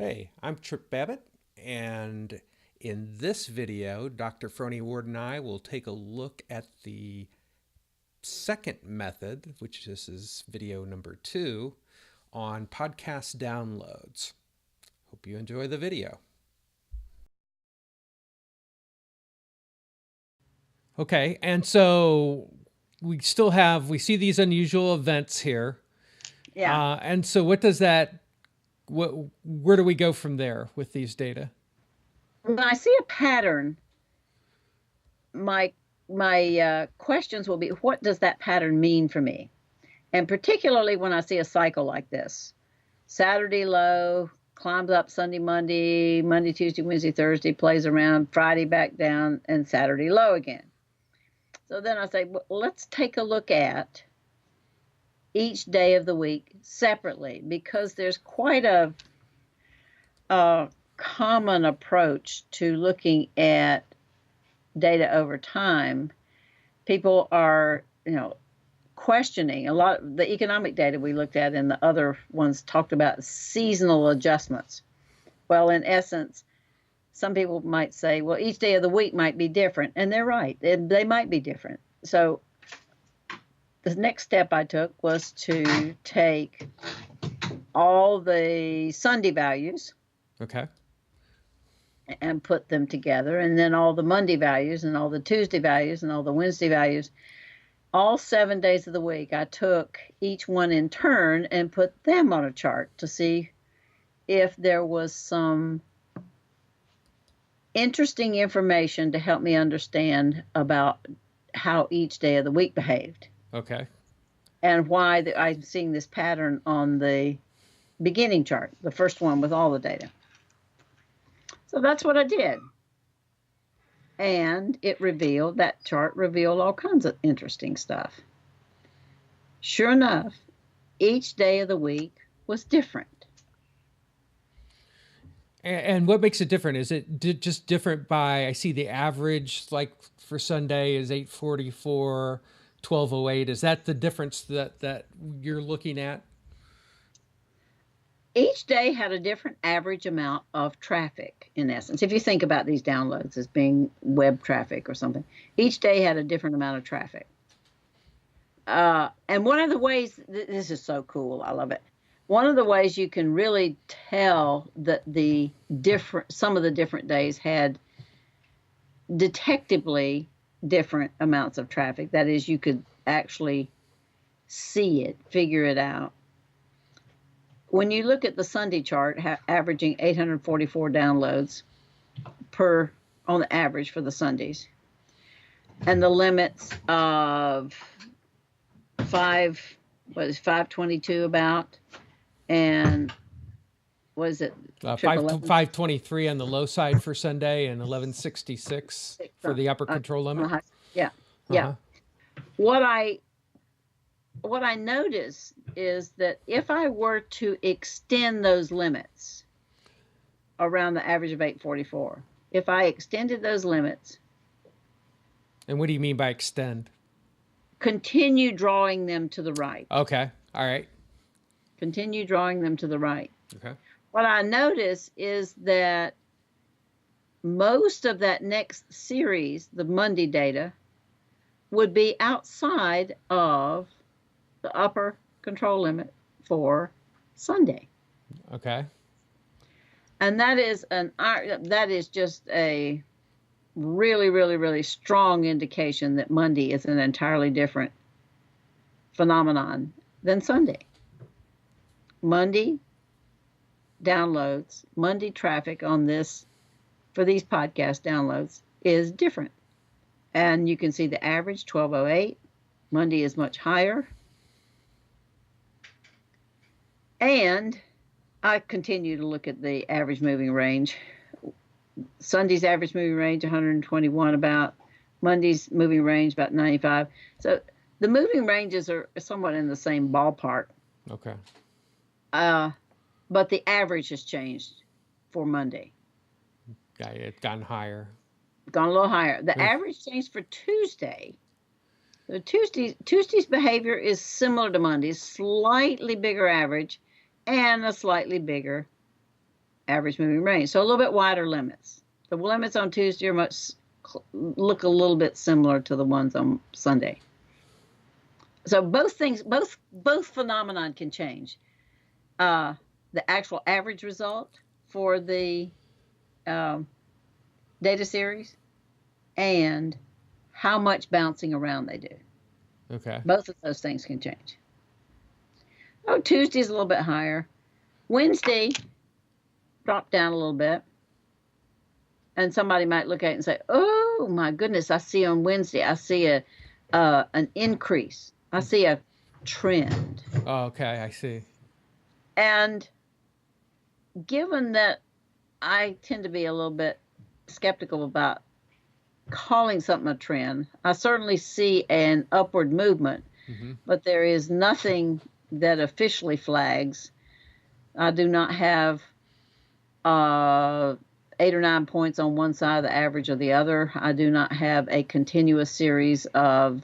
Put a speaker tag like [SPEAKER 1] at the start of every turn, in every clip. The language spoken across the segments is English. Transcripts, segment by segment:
[SPEAKER 1] Hey, I'm Tripp Babbitt, and in this video, Dr. Frony Ward and I will take a look at the second method, which this is video number 2, on podcast downloads. Hope you enjoy the video. Okay, and so we see these unusual events here.
[SPEAKER 2] Yeah.
[SPEAKER 1] And so where do we go from there with these data?
[SPEAKER 2] When I see a pattern, my questions will be, what does that pattern mean for me? And particularly when I see a cycle like this, Saturday low, climbs up Sunday, Monday, Tuesday, Wednesday, Thursday, plays around, Friday back down, and Saturday low again. So then I say, well, let's take a look at each day of the week separately, because there's quite a common approach to looking at data over time. People are, questioning a lot of the economic data we looked at, and the other ones talked about seasonal adjustments. Well, in essence, some people might say, well, each day of the week might be different, and they're right. They might be different. So the next step I took was to take all the Sunday values,
[SPEAKER 1] Okay.
[SPEAKER 2] and put them together, and then all the Monday values and all the Tuesday values and all the Wednesday values, all 7 days of the week. I took each one in turn and put them on a chart to see if there was some interesting information to help me understand about how each day of the week behaved.
[SPEAKER 1] Okay.
[SPEAKER 2] And why I'm seeing this pattern on the beginning chart, the first one with all the data. So that's what I did. And that chart revealed all kinds of interesting stuff. Sure enough, each day of the week was different.
[SPEAKER 1] And what makes it different? Is it just different by, I see the average, like for Sunday is 844, 1208. Is that the difference that you're looking at?
[SPEAKER 2] Each day had a different average amount of traffic, in essence. If you think about these downloads as being web traffic or something, each day had a different amount of traffic. And one of the ways, this is so cool, I love it. One of the ways you can really tell that some of the different days had detectably different amounts of traffic. That is, you could actually see it, figure it out. When you look at the Sunday chart, averaging 844 downloads on the average for the Sundays, and the limits of 522 about, and what is it?
[SPEAKER 1] 523 on the low side for Sunday and 1166 for the upper control limit.
[SPEAKER 2] Yeah, yeah. What I notice is that if I were to extend those limits around the average of 844, if I extended those limits.
[SPEAKER 1] And what do you mean by extend?
[SPEAKER 2] Continue drawing them to the right.
[SPEAKER 1] Okay. All right.
[SPEAKER 2] Continue drawing them to the right.
[SPEAKER 1] Okay.
[SPEAKER 2] What I notice is that most of that next series, the Monday data, would be outside of the upper control limit for Sunday.
[SPEAKER 1] Okay.
[SPEAKER 2] And that is just a really, really, really strong indication that Monday is an entirely different phenomenon than Sunday. Monday downloads, Monday traffic for these podcast downloads is different. And you can see the average 1208. Monday is much higher. And I continue to look at the average moving range. Sunday's average moving range, 121 about. Monday's moving range, about 95. So the moving ranges are somewhat in the same ballpark.
[SPEAKER 1] Okay.
[SPEAKER 2] But the average has changed for Monday.
[SPEAKER 1] Yeah, it's gone higher.
[SPEAKER 2] Gone a little higher. The average changed for Tuesday. The Tuesday's behavior is similar to Monday's, slightly bigger average and a slightly bigger average moving range. So a little bit wider limits. The limits on Tuesday are look a little bit similar to the ones on Sunday. So both phenomenon can change. The actual average result for the data series and how much bouncing around they do.
[SPEAKER 1] Okay.
[SPEAKER 2] Both of those things can change. Oh, Tuesday's a little bit higher. Wednesday dropped down a little bit. And somebody might look at it and say, oh, my goodness, I see on Wednesday, I see an increase. I see a trend.
[SPEAKER 1] Oh, okay, I see.
[SPEAKER 2] And given that I tend to be a little bit skeptical about calling something a trend, I certainly see an upward movement, but there is nothing that officially flags. I do not have 8 or 9 points on one side of the average or the other. I do not have a continuous series of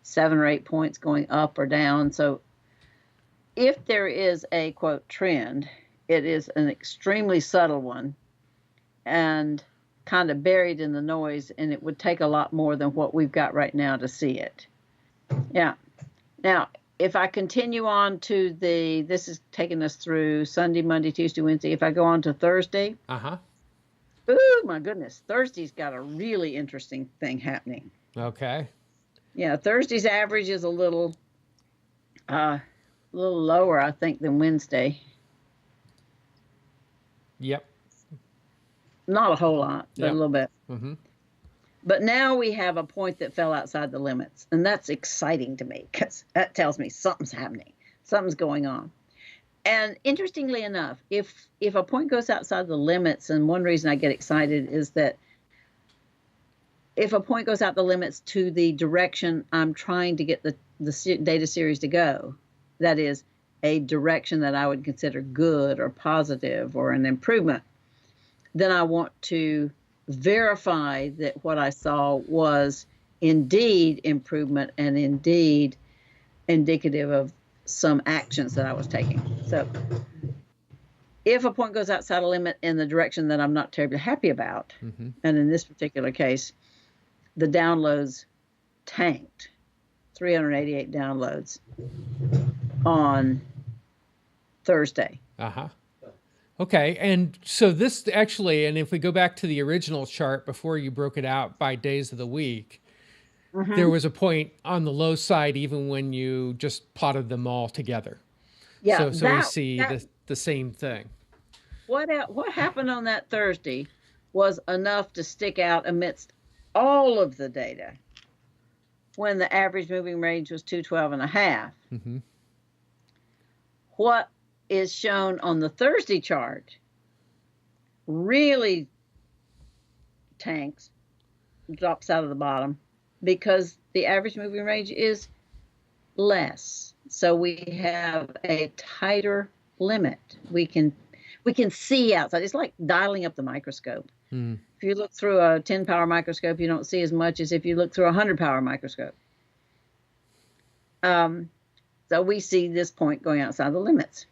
[SPEAKER 2] 7 or 8 points going up or down. So if there is a, quote, trend, it is an extremely subtle one and kind of buried in the noise, and it would take a lot more than what we've got right now to see it. Yeah. Now, if I continue on to this is taking us through Sunday, Monday, Tuesday, Wednesday. If I go on to Thursday. Oh, my goodness. Thursday's got a really interesting thing happening.
[SPEAKER 1] Okay.
[SPEAKER 2] Yeah, Thursday's average is a little lower, I think, than Wednesday.
[SPEAKER 1] Yep.
[SPEAKER 2] Not a whole lot, but a little bit.
[SPEAKER 1] Mm-hmm.
[SPEAKER 2] But now we have a point that fell outside the limits, and that's exciting to me because that tells me something's happening. Something's going on. And interestingly enough, if a point goes outside the limits, and one reason I get excited is that if a point goes out the limits to the direction I'm trying to get the data series to go, that is a direction that I would consider good or positive or an improvement, then I want to verify that what I saw was indeed improvement and indeed indicative of some actions that I was taking. So if a point goes outside a limit in the direction that I'm not terribly happy about, and in this particular case, the downloads tanked, 388 downloads on Thursday.
[SPEAKER 1] Okay, and so this actually, and if we go back to the original chart before you broke it out by days of the week, there was a point on the low side even when you just plotted them all together.
[SPEAKER 2] Yeah,
[SPEAKER 1] so we see the same thing.
[SPEAKER 2] What happened on that Thursday was enough to stick out amidst all of the data when the average moving range was 212.5. What is shown on the Thursday chart really tanks, drops out of the bottom because the average moving range is less. So we have a tighter limit. We can see outside. It's like dialing up the microscope. If you look through a 10 power microscope, you don't see as much as if you look through a 100 power microscope. So we see this point going outside the limits.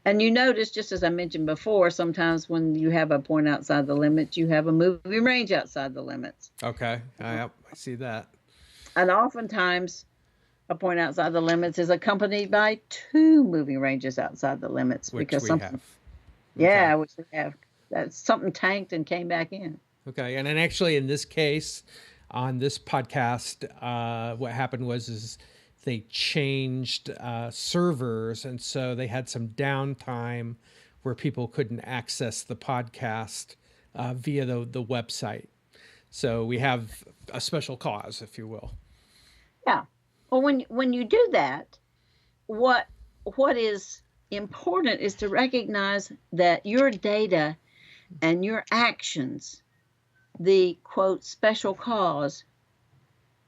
[SPEAKER 2] And you notice, just as I mentioned before, sometimes when you have a point outside the limits, you have a moving range outside the limits.
[SPEAKER 1] Okay, I see that.
[SPEAKER 2] And oftentimes, a point outside the limits is accompanied by 2 moving ranges outside the limits.
[SPEAKER 1] Which
[SPEAKER 2] because
[SPEAKER 1] we
[SPEAKER 2] something,
[SPEAKER 1] have.
[SPEAKER 2] Yeah, which we have. That's something tanked and came back in.
[SPEAKER 1] Okay, and then actually in this case, on this podcast, what happened was they changed servers, and so they had some downtime where people couldn't access the podcast via the website. So we have a special cause, if you will.
[SPEAKER 2] Yeah. Well, when you do that, what is important is to recognize that your data and your actions, the quote special cause,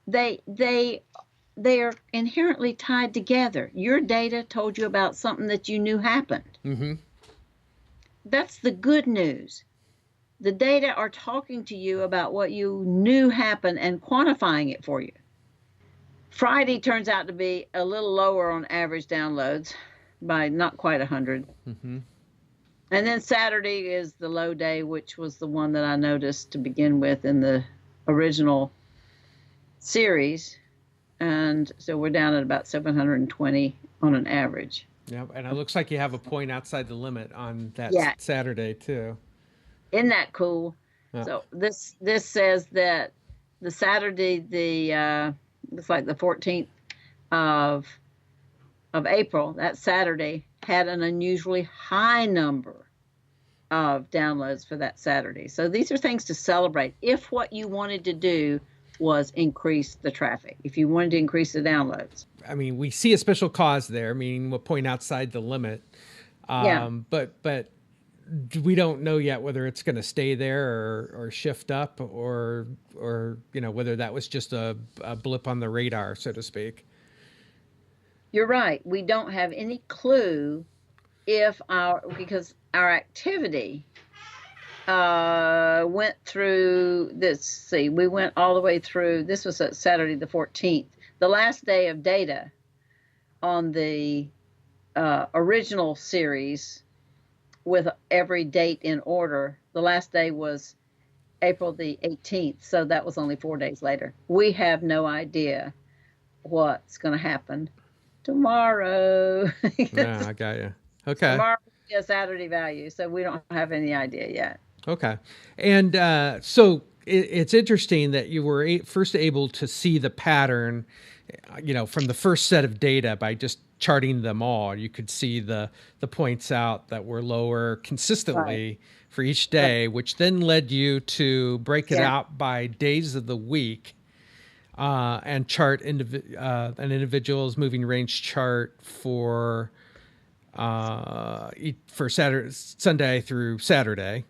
[SPEAKER 2] they are inherently tied together. Your data told you about something that you knew happened. That's the good news. The data are talking to you about what you knew happened and quantifying it for you. Friday turns out to be a little lower on average downloads by not quite 100. And then Saturday is the low day, which was the one that I noticed to begin with in the original series. And so we're down at about 720 on an average.
[SPEAKER 1] Yeah, and it looks like you have a point outside the limit on that
[SPEAKER 2] Yeah.
[SPEAKER 1] Saturday too.
[SPEAKER 2] Isn't that cool?
[SPEAKER 1] Yeah.
[SPEAKER 2] So this says that the Saturday, it's like the 14th of April, that Saturday had an unusually high number of downloads for that Saturday. So these are things to celebrate if what you wanted to do was increase the traffic, if you wanted to increase the downloads.
[SPEAKER 1] I mean, we see a special cause there, meaning a point outside the limit.
[SPEAKER 2] Yeah.
[SPEAKER 1] But we don't know yet whether it's going to stay there or shift up or whether that was just a blip on the radar, so to speak.
[SPEAKER 2] You're right. We don't have any clue because our activity went through this. See, we went all the way through. This was at Saturday the 14th, the last day of data on the original series with every date in order. The last day was April the 18th, so that was only 4 days later. We have no idea what's going to happen tomorrow.
[SPEAKER 1] Yeah, I got you. Okay.
[SPEAKER 2] Tomorrow is a Saturday value, so we don't have any idea yet.
[SPEAKER 1] Okay. And so it's interesting that you were first able to see the pattern, from the first set of data by just charting them all. You could see the points out that were lower consistently for each day, which then led you to break it out by days of the week and chart an individual's moving range chart for Saturday, Sunday through Saturday.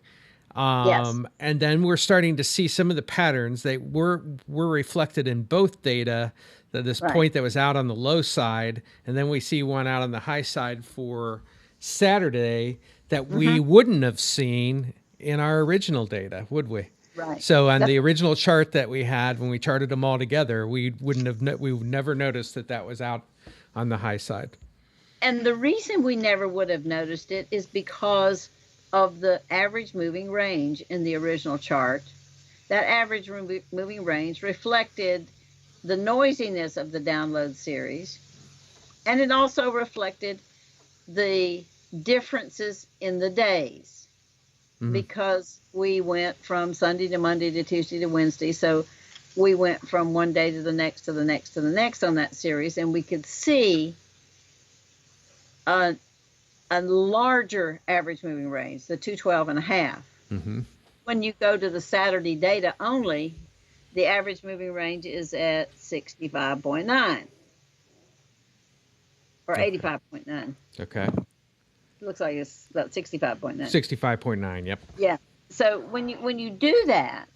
[SPEAKER 1] And then we're starting to see some of the patterns that were reflected in both data, this point that was out on the low side, and then we see one out on the high side for Saturday that we wouldn't have seen in our original data, would we?
[SPEAKER 2] Right.
[SPEAKER 1] So on the original chart that we had when we charted them all together, we would never noticed that was out on the high side.
[SPEAKER 2] And the reason we never would have noticed it is because of the average moving range in the original chart. That average moving range reflected the noisiness of the download series, and it also reflected the differences in the days, because we went from Sunday to Monday to Tuesday to Wednesday. So we went from one day to the next to the next to the next on that series, and we could see a larger average moving range, the 212.5. When you go to the Saturday data only, the average moving range is at 65.9 or 85.9.
[SPEAKER 1] Okay.
[SPEAKER 2] It looks like it's about 65.9.
[SPEAKER 1] 65.9, yep.
[SPEAKER 2] Yeah. So when you do that,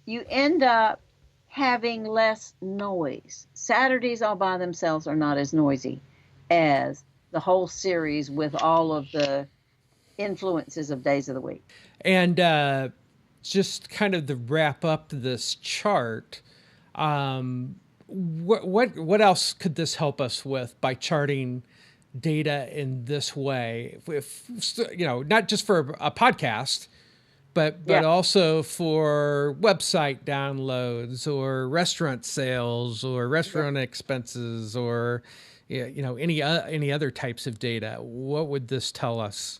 [SPEAKER 2] you end up having less noise. Saturdays all by themselves are not as noisy as the whole series with all of the influences of days of the week.
[SPEAKER 1] And just kind of to wrap up this chart, what else could this help us with by charting data in this way? If not just for a podcast, but also for website downloads or restaurant sales or restaurant expenses or any other types of data. What would this tell us?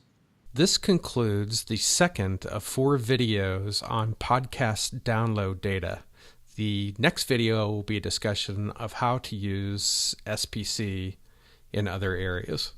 [SPEAKER 1] This concludes the second of 4 videos on podcast download data. The next video will be a discussion of how to use SPC in other areas.